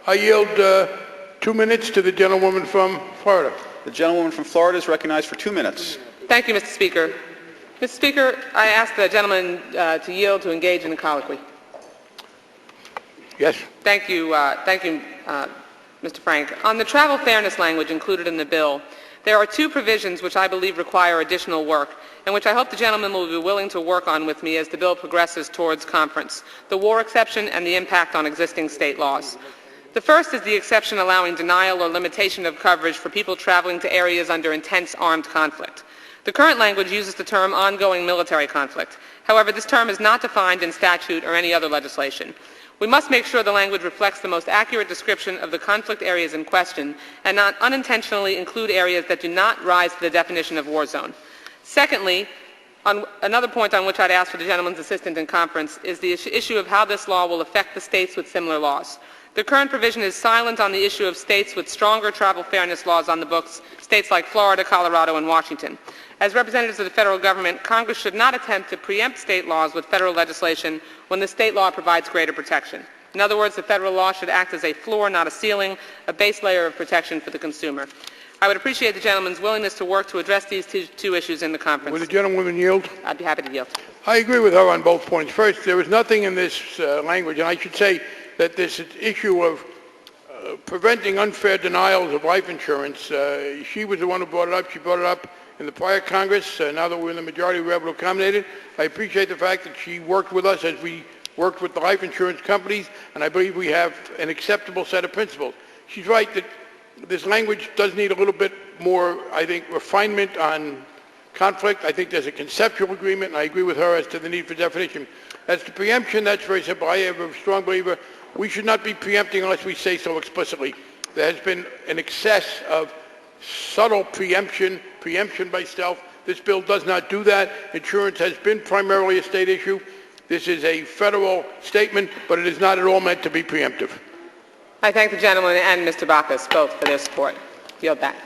I yield 2 minutes to the gentlewoman from Florida. The gentlewoman from Florida is recognized for 2 minutes. Thank you, Mr. Speaker. Mr. Speaker, I ask the gentleman to yield to engage in the colloquy. Yes. Thank you, Mr. Frank. On the travel fairness language included in the bill, there are two provisions which I believe require additional work and which I hope the gentleman will be willing to work on with me as the bill progresses towards conference: the war exception and the impact on existing state laws. The first is the exception allowing denial or limitation of coverage for people traveling to areas under intense armed conflict. The current language uses the term ongoing military conflict. However, this term is not defined in statute or any other legislation. We must make sure the language reflects the most accurate description of the conflict areas in question and not unintentionally include areas that do not rise to the definition of war zone. Secondly, another point on which I'd ask for the gentleman's assistance in conference is the issue of how this law will affect the states with similar laws. The current provision is silent on the issue of states with stronger travel fairness laws on the books, states like Florida, Colorado, and Washington. As representatives of the federal government, Congress should not attempt to preempt state laws with federal legislation when the state law provides greater protection. In other words, the federal law should act as a floor, not a ceiling, a base layer of protection for the consumer. I would appreciate the gentleman's willingness to work to address these two issues in the conference. Will the gentlewoman yield? I'd be happy to yield. I agree with her on both points. First, there is nothing in this language, and I should say that this issue of preventing unfair denials of life insurance, she was the one who brought it up. She brought it up in the prior Congress. Now that we're in the majority, we're able to accommodate it. I appreciate the fact that she worked with us as we worked with the life insurance companies, and I believe we have an acceptable set of principles. She's right that this language does need a little bit more, I think, refinement on conflict. I think there's a conceptual agreement, and I agree with her as to the need for definition. As to preemption, that's very simple. I am a strong believer we should not be preempting unless we say so explicitly. There has been an excess of subtle preemption by stealth. This bill does not do that. Insurance has been primarily a state issue. This is a federal statement, but it is not at all meant to be preemptive. I thank the gentleman and Mr. Bacchus both for their support. Yield back.